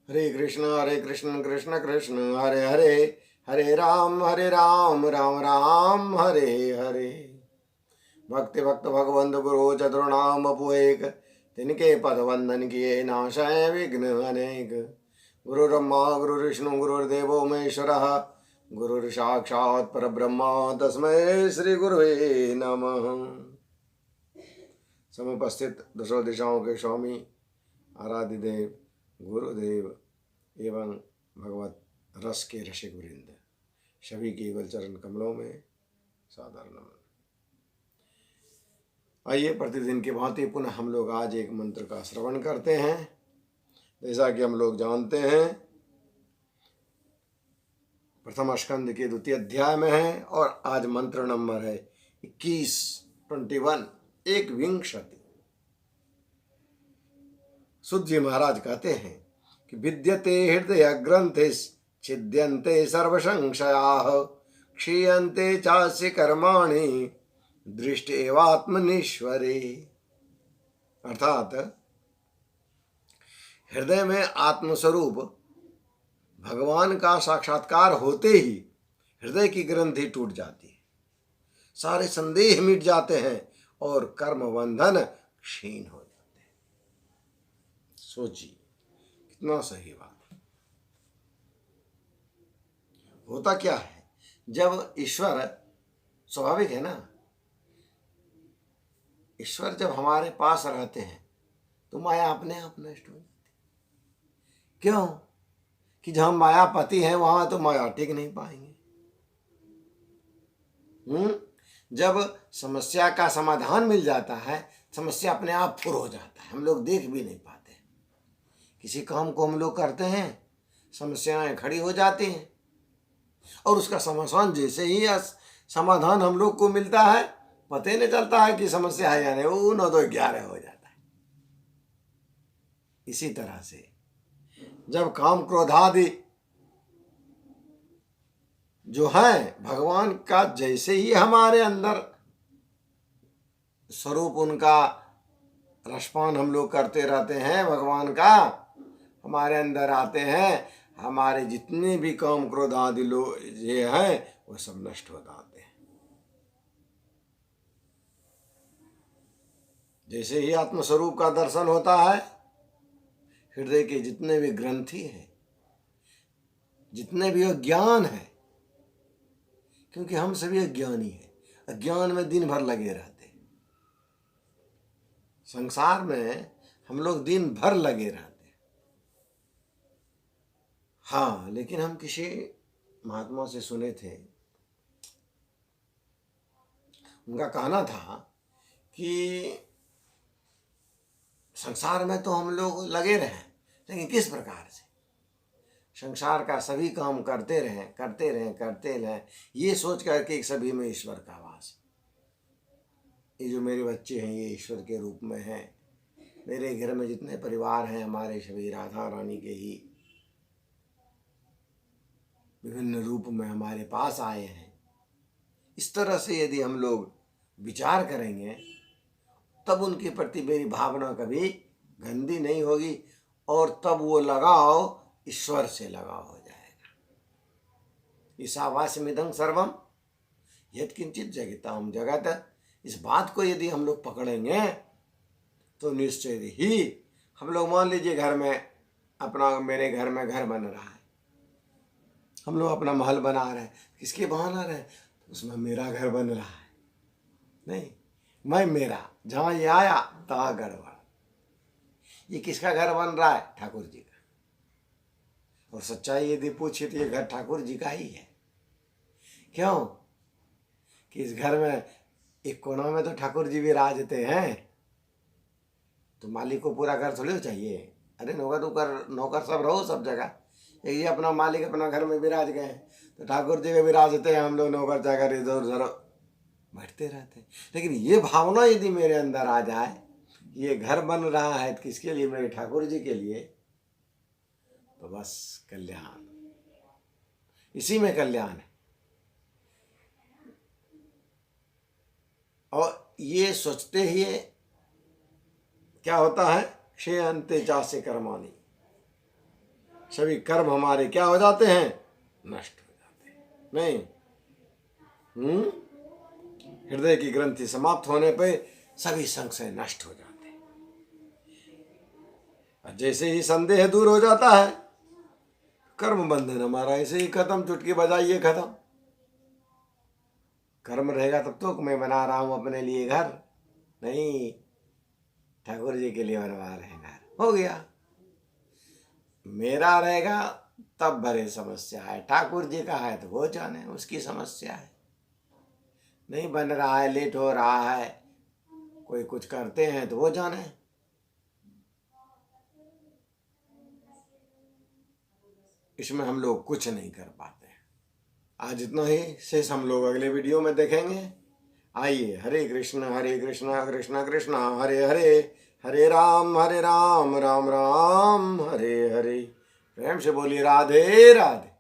हरे कृष्ण कृष्ण कृष्ण हरे हरे, हरे राम राम राम हरे हरे। भक्ति भक्त भगवंत गुरु चतुर्नाम अपुएक, तिनके पद वंदन किए नाशय विघ्न अनेक। गुरु ब्रह्मा गुरु विष्णु गुरुर्देवो महेश्वरः, गुरु साक्षात् परब्रह्म तस्मै श्री गुरुवे नमः। समुपस्थित दशो दिशाओं के स्वामी आराध्य देव गुरुदेव एवं भगवत रस के रसिक वृंद सभी के युगल चरण कमलों में सादर नमन। आइए प्रतिदिन की भांति पुनः हम लोग आज एक मंत्र का श्रवण करते हैं। जैसा कि हम लोग जानते हैं प्रथम स्कंद के द्वितीय अध्याय में है और आज मंत्र नंबर है 21 एक विंशति। सुध जी महाराज कहते हैं कि विद्यते हृदय ग्रंथिस् छिद्यन्ते सर्व संशयाः, क्षीयन्ते चास्य कर्माणि दृष्टि एवात्मनीश्वरे। अर्थात हृदय में आत्मस्वरूप भगवान का साक्षात्कार होते ही हृदय की ग्रंथि टूट जाती है, सारे संदेह मिट जाते हैं और कर्म बंधन क्षीण हो जाते हैं। सोचिए कितना सही बात। होता क्या है, जब ईश्वर, स्वाभाविक है ना, ईश्वर जब हमारे पास रहते हैं तो माया अपने आप नष्ट हो जाती। क्यों? कि जहां मायापति है वहां तो माया टिक नहीं पाएंगे। जब समस्या का समाधान मिल जाता है, समस्या अपने आप फुर हो जाता है, हम लोग देख भी नहीं पाते। किसी काम को हम लोग करते हैं, समस्याएं खड़ी हो जाती हैं और उसका समाधान जैसे ही समाधान हम लोग को मिलता है, पता ही नहीं चलता है कि समस्या है या नहीं, वो 9 2 11 हो जाता है। इसी तरह से जब काम क्रोध आदि जो है भगवान का जैसे ही हमारे अंदर स्वरूप उनका रसपान हम लोग करते रहते हैं, भगवान का हमारे अंदर आते हैं, हमारे जितने भी काम क्रोध आदि लोग ये हैं वो सब नष्ट हो जाते हैं। जैसे ही आत्मस्वरूप का दर्शन होता है, हृदय के जितने भी ग्रंथि हैं, जितने भी अज्ञान है, क्योंकि हम सभी अज्ञानी हैं, अज्ञान में दिन भर लगे रहते हैं। संसार में हम लोग दिन भर लगे रहते हैं। हाँ, लेकिन हम किसी महात्मा से सुने थे, उनका कहना था कि संसार में तो हम लोग लगे रहें, लेकिन किस प्रकार से संसार का सभी काम करते रहें, ये सोच करके सभी में ईश्वर का वास। ये जो मेरे बच्चे हैं ये ईश्वर के रूप में हैं, मेरे घर में जितने परिवार हैं हमारे सभी राधा रानी के ही विभिन्न रूप में हमारे पास आए हैं। इस तरह से यदि हम लोग विचार करेंगे तब उनके प्रति मेरी भावना कभी गंदी नहीं होगी और तब वो लगाव ईश्वर से लगाव हो जाएगा। ईशावास्यमिदं सर्वम यत्किंचित जगताम जगत। इस बात को यदि हम लोग पकड़ेंगे तो निश्चय ही हम लोग, मान लीजिए घर में अपना, मेरे घर में घर बन रहा है, हम लोग अपना महल बना रहे हैं, किसके बहाना रहे, उसमें मेरा घर बन रहा है नहीं, मैं मेरा, जहाँ ये आया तहाँ गड़बड़। ये किसका घर बन रहा है? ठाकुर जी का। और सच्चाई यदि पूछिए तो ये घर ठाकुर जी का ही है। क्यों? कि इस घर में एक कोना में तो ठाकुर जी विराजते हैं, तो मालिक को पूरा घर थोड़ी चाहिए। अरे नौकर सब रहो सब जगह, ये अपना मालिक अपना घर में विराज गए हैं तो ठाकुर जी के विराजते हैं, हम लोग नौकर चाकर इधर उधर बैठते रहते हैं। लेकिन ये भावना यदि मेरे अंदर आ जाए, ये घर बन रहा है किसके लिए? मेरे ठाकुर जी के लिए, तो बस कल्याण, इसी में कल्याण है। और ये सोचते ही क्या होता है, क्षीयन्ते चास्य कर्माणि, सभी कर्म हमारे क्या हो जाते हैं, नष्ट हो जाते हैं। नहीं, हृदय की ग्रंथि समाप्त होने पे सभी संशय नष्ट हो जाते हैं। और जैसे ही संदेह दूर हो जाता है, कर्म बंधन हमारा ऐसे ही खत्म, चुटकी बजाइए खत्म। कर्म रहेगा तब तो मैं बना रहा हूं अपने लिए घर, नहीं, ठाकुर जी के लिए बनवा रहे हैं घर, हो गया। मेरा रहेगा तब भरे समस्या है, ठाकुर जी का है तो वो जाने, उसकी समस्या है। नहीं बन रहा है, लेट हो रहा है, कोई कुछ करते हैं तो वो जाने। इसमें हम लोग कुछ नहीं कर पाते। आज इतना ही, शेष हम लोग अगले वीडियो में देखेंगे। आइए, हरे कृष्ण कृष्ण कृष्ण हरे हरे, हरे राम राम राम हरे हरे। प्रेम से बोलिए राधे राधे।